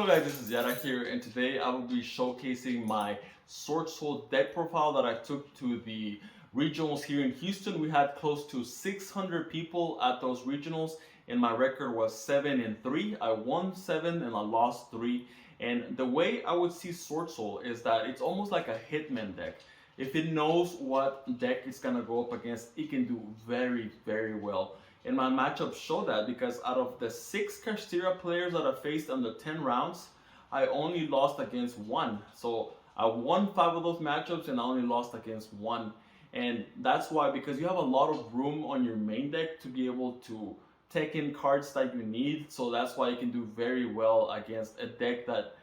Hello guys, this is Yara here, and today I will be showcasing my Swordsoul deck profile that I took to the regionals here in Houston. We had close to 600 people at those regionals, and my record was 7-3. I won 7 and I lost 3. And the way I would see Swordsoul is that it's almost like a hitman deck. If it knows what deck it's gonna go up against, it can do very, very well. And my matchups show that because out of the 6 Kashtira players that I faced on the 10 rounds, I only lost against 1. So I won 5 of those matchups and I only lost against 1. And that's why, because you have a lot of room on your main deck to be able to take in cards that you need. So that's why you can do very well against a deck that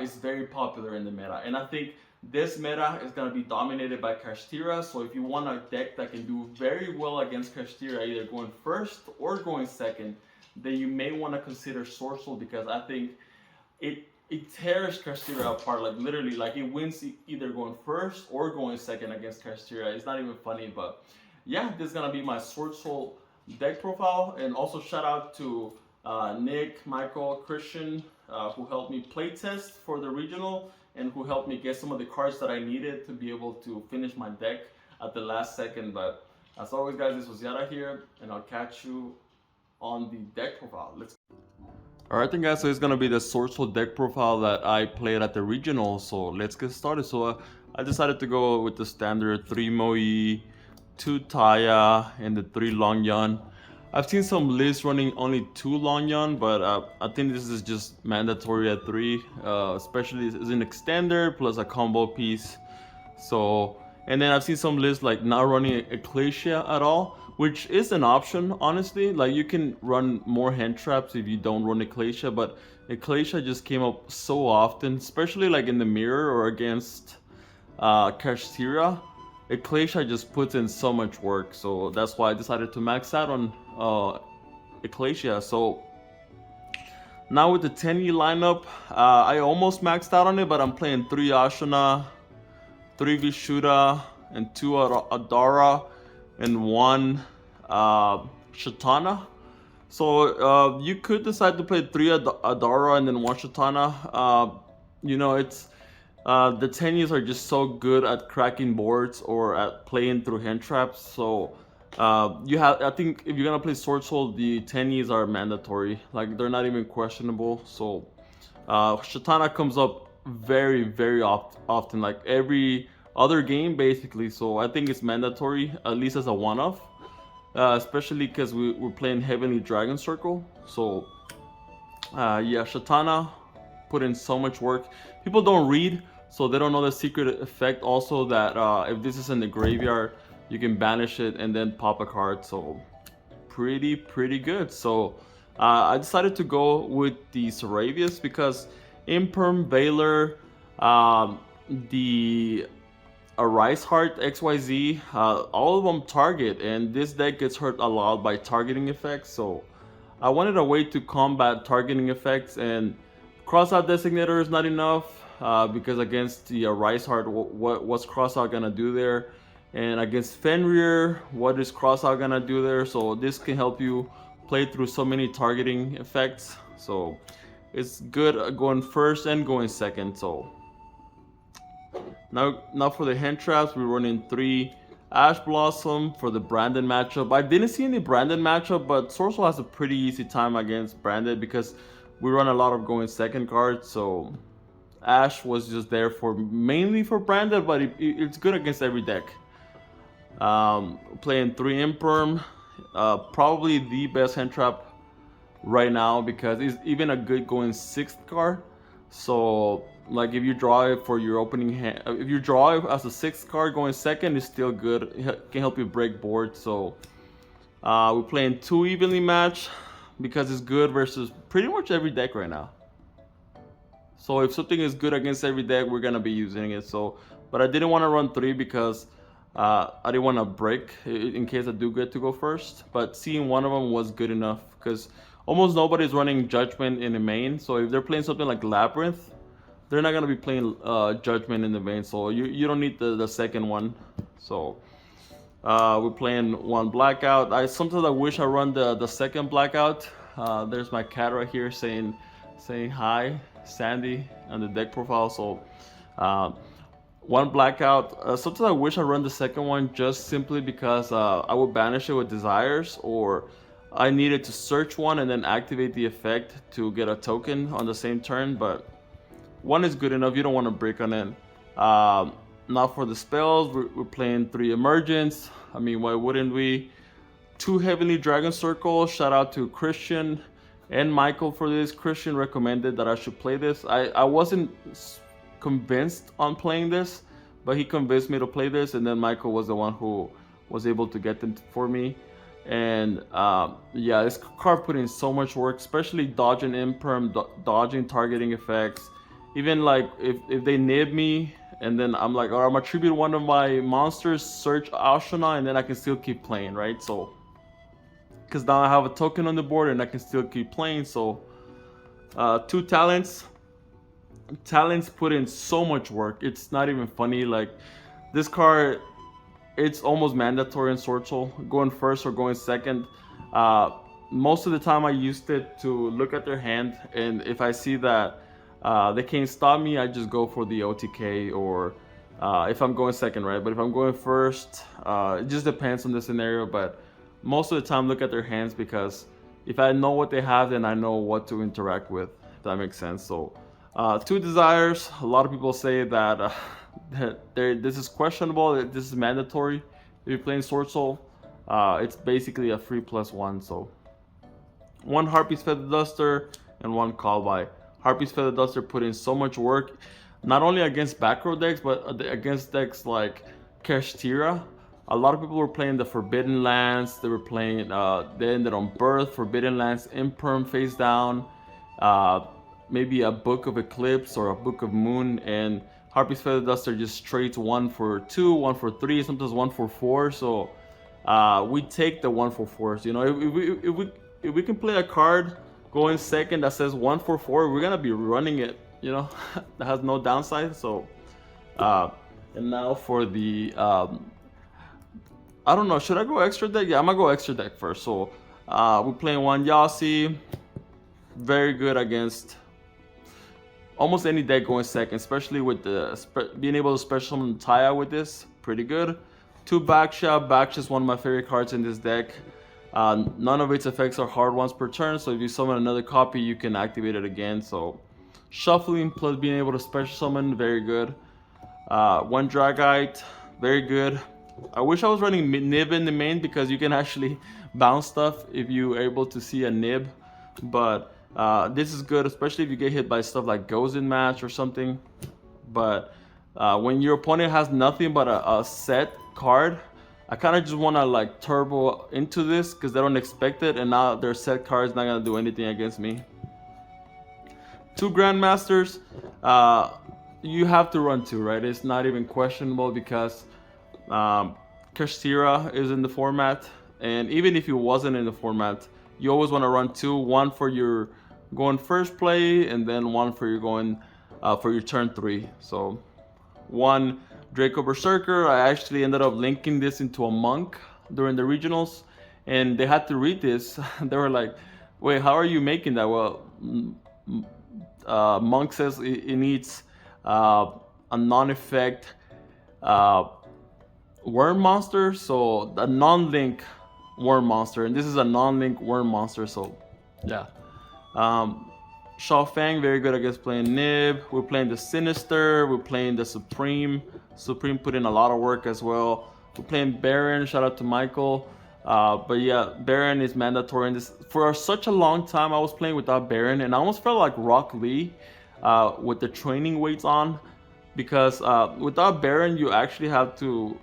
is very popular in the meta. And I think this meta is going to be dominated by Kashtira, so if you want a deck that can do very well against Kashtira, either going first or going second, then you may want to consider Swordsoul, because I think it tears Kashtira apart, like literally, like it wins either going first or going second against Kashtira. It's not even funny, but yeah, this is going to be my Swordsoul deck profile. And also shout out to Nick, Michael, Christian, who helped me playtest for the regional, and who helped me get some of the cards that I needed to be able to finish my deck at the last second. But as always guys, this was Yara here, and I'll catch you on the deck profile. Let's go. Alright then guys, so it's gonna be the Swordsoul deck profile that I played at the regional, so let's get started. So I decided to go with the standard 3 Moe, 2 Taya, and the 3 Longyan. I've seen some lists running only 2 Longyan, but I think this is just mandatory at 3, especially as an extender plus a combo piece. So, and then I've seen some lists like not running Ecclesia at all, which is an option, honestly. Like you can run more hand traps if you don't run Ecclesia, but Ecclesia just came up so often, especially like in the mirror or against Kashtira. Ecclesia just puts in so much work, so that's why I decided to max out on Ecclesia. So now with the 10E lineup, I almost maxed out on it, but I'm playing 3 Ashana, 3 Vishuddha, and 2 Adara, and 1 Shatana. So you could decide to play 3 Adara and then 1 Shatana. You know, it's the 10Es are just so good at cracking boards or at playing through hand traps. So I think if you're gonna play Swordsoul, the 10Es are mandatory. Like they're not even questionable. So Shatana comes up very, very often, like every other game basically. So I think it's mandatory, at least as a one-off, especially because we're playing Heavenly Dragon Circle. So yeah, Shatana put in so much work. People don't read, so they don't know the secret effect also, that if this is in the graveyard, you can banish it and then pop a card. So pretty good. So I decided to go with the Saravias because Imperm, Veiler, the Arise Heart, XYZ, all of them target, and this deck gets hurt a lot by targeting effects. So I wanted a way to combat targeting effects, and Crossout Designator is not enough because against the Arise Heart, what's Crossout gonna do there? And against Fenrir, what is Crossout gonna do there? So this can help you play through so many targeting effects. So it's good going first and going second. So now for the hand traps, we're running 3 Ash Blossom for the Branded matchup. I didn't see any Branded matchup, but Swordsoul has a pretty easy time against Branded because we run a lot of going second cards. So Ash was just there for mainly for Branded, but it's good against every deck. Playing 3 Imperm, probably the best hand trap right now because it's even a good going 6th card. So like if you draw it for your opening hand, if you draw it as a 6th card going second, it's still good. It can help you break board. So we're playing 2 Evenly Match because it's good versus pretty much every deck right now. So if something is good against every deck, we're gonna be using it. So, but I didn't want to run 3 because I didn't want to break in case I do get to go first. But seeing one of them was good enough because almost nobody's running Judgment in the main. So if they're playing something like Labyrinth, they're not gonna be playing Judgment in the main. So you don't need the second one. So we're playing 1 Blackout. Sometimes I wish I run the second Blackout. There's my cat right here saying hi. Sandy on the deck profile. So one blackout. Sometimes I wish I run the second one just simply because I would banish it with desires, or I needed to search one and then activate the effect to get a token on the same turn. But one is good enough. You don't want to break on it. Now for the spells, we're playing 3 Emergence. I mean, why wouldn't we? 2 Heavenly Dragon Circle. Shout out to Christian and Michael for this. Christian recommended that I should play this. I wasn't convinced on playing this, but he convinced me to play this, and then Michael was the one who was able to get them for me. And yeah, this card put in so much work, especially dodging imperm, dodging targeting effects. Even like if they nib me, and then I'm like, or I'm gonna tribute one of my monsters, search Ashana, and then I can still keep playing, right? So because now I have a token on the board and I can still keep playing. So 2 talents put in so much work, it's not even funny. Like this card, it's almost mandatory in Swordsoul, going first or going second. Most of the time I used it to look at their hand, and if I see that they can't stop me, I just go for the OTK, or if I'm going second, right? But if I'm going first, it just depends on the scenario. But most of the time, look at their hands, because if I know what they have, then I know what to interact with, if that makes sense. So 2 desires. A lot of people say that, this is questionable, that this is mandatory if you're playing Swordsoul. It's basically a free +1. So 1 Harpy's Feather Duster and 1 Callby. Harpy's Feather Duster put in so much work, not only against back row decks, but against decks like Kashtira. A lot of people were playing the Forbidden Lands. They were playing, they ended on Birth, Forbidden Lands, Imperm face down, maybe a Book of Eclipse or a Book of Moon, and Harpy's Feather Duster just trades 1 for 2, 1 for 3, sometimes 1 for 4. So we take the 1 for 4s. You know, if we can play a card going second that says 1 for 4, we're gonna be running it. You know, that has no downside. So and now for the I don't know, should I go extra deck? Yeah, I'm gonna go extra deck first. So we're playing 1 Yasi, very good against almost any deck going second, especially with the being able to special summon Taya with this, pretty good. 2 Baksha. Baksha is one of my favorite cards in this deck. None of its effects are hard ones per turn, so if you summon another copy, you can activate it again. So shuffling plus being able to special summon, very good. 1 Dragite, very good. I wish I was running nib in the main, because you can actually bounce stuff if you're able to see a nib. But this is good, especially if you get hit by stuff like Goes in Match or something. But when your opponent has nothing but a set card, I kind of just want to like turbo into this, because they don't expect it, and now their set card is not going to do anything against me. 2 Grandmasters, you have to run 2, right? It's not even questionable, because Kashtira is in the format, and even if it wasn't in the format, you always want to run 2, 1 for your going first play, and then 1 for your going for your turn 3. So 1 Draco Berserker. I actually ended up linking this into a monk during the regionals, and they had to read this. They were like, wait, how are you making that? Well, monk says it needs a non-effect worm monster, so a non-link worm monster, and this is a non-link worm monster. So yeah, Shao Fang, very good against playing Nib. We're playing the Sinister, we're playing the Supreme. Supreme put in a lot of work as well. We're playing Baron, shout out to Michael. But yeah, Baron is mandatory in this. For such a long time I was playing without Baron, and I almost felt like Rock Lee with the training weights on, because without Baron you actually have to,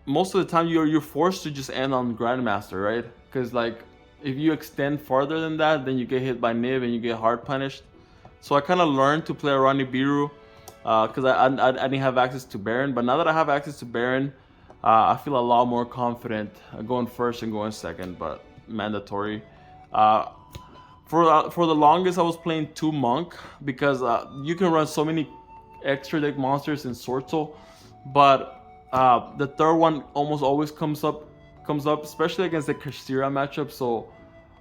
most of the time you're forced to just end on Grandmaster, right? Because like if you extend farther than that, then you get hit by Nib and you get hard punished. So I kind of learned to play around Nibiru because I didn't have access to Baron. But now that I have access to Baron, I feel a lot more confident going first and going second, but mandatory. For the longest, I was playing 2 Monk, because you can run so many extra deck monsters in Swordsoul, but the third one almost always comes up, especially against the Kashtira matchup. So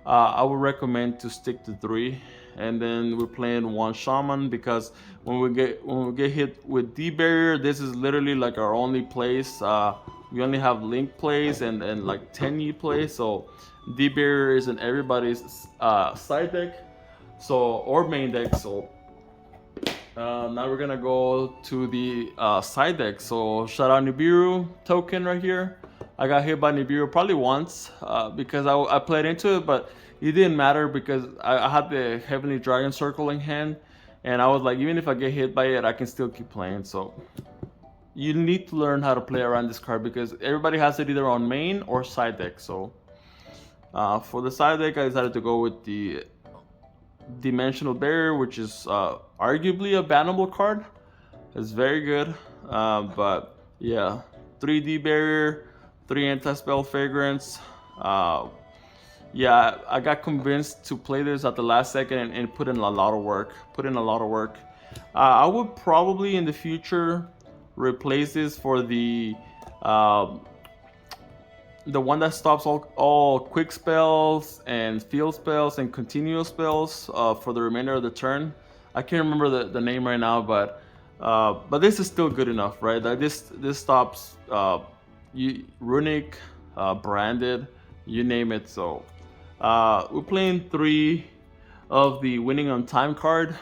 I would recommend to stick to 3. and then we're playing 1 shaman, because when we get hit with D barrier, this is literally like our only place. We only have link plays and like 10 plays, so D barrier is in everybody's side deck, so, or main deck. So now we're gonna go to the side deck. So shout out Nibiru token right here. I got hit by Nibiru probably once because I played into it, but it didn't matter because I had the Heavenly Dragon Circle in hand, and I was like, even if I get hit by it, I can still keep playing. So you need to learn how to play around this card because everybody has it either on main or side deck. So for the side deck, I decided to go with the Dimensional Barrier, which is arguably a bannable card. It's very good, but yeah, 3D Barrier, 3 Anti-Spell Fragrance. Yeah, I got convinced to play this at the last second and put in a lot of work. I would probably in the future replace this for the one that stops all quick spells and field spells and continuous spells for the remainder of the turn. I can't remember the name right now, but this is still good enough, right? That this stops runic, branded, you name it. So we're playing 3 of the winning on time card,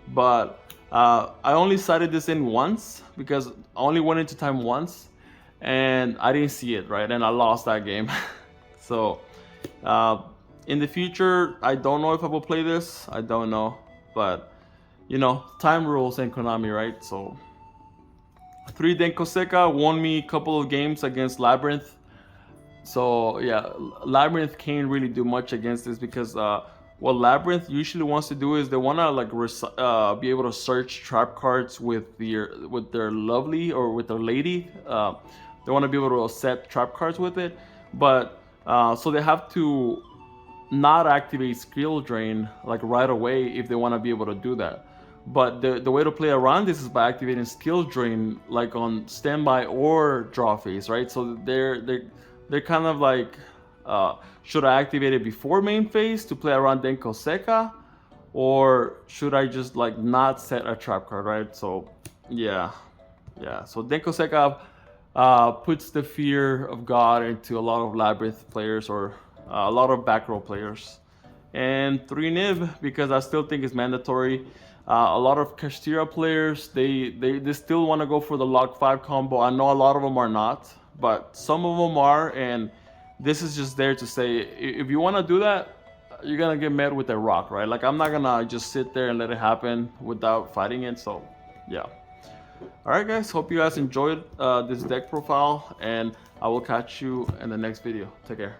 but I only sided this in once because I only went into time once and I didn't see it, right? And I lost that game. So in the future, I don't know if I will play this. I don't know, but you know, time rules in Konami, right? So 3 Denko Seka won me a couple of games against Labyrinth. So yeah, Labyrinth can't really do much against this because what Labyrinth usually wants to do is they want to like be able to search trap cards with their lovely or with their lady. They want to be able to set trap cards with it, but so they have to not activate skill drain like right away if they want to be able to do that. But the way to play around this is by activating skill drain like on standby or draw phase, right? So they're kind of like, should I activate it before main phase to play around Denko Seka, or should I just like not set a trap card, right? So yeah. So Denko Seka puts the fear of God into a lot of Labyrinth players or a lot of back row players. And 3 Nib, because I still think it's mandatory. A lot of Kashtira players, they still want to go for the Lock 5 combo. I know a lot of them are not, but some of them are, and this is just there to say, if you want to do that, you're going to get met with a rock, right? Like, I'm not going to just sit there and let it happen without fighting it, so yeah. Alright guys, hope you guys enjoyed this deck profile, and I will catch you in the next video. Take care.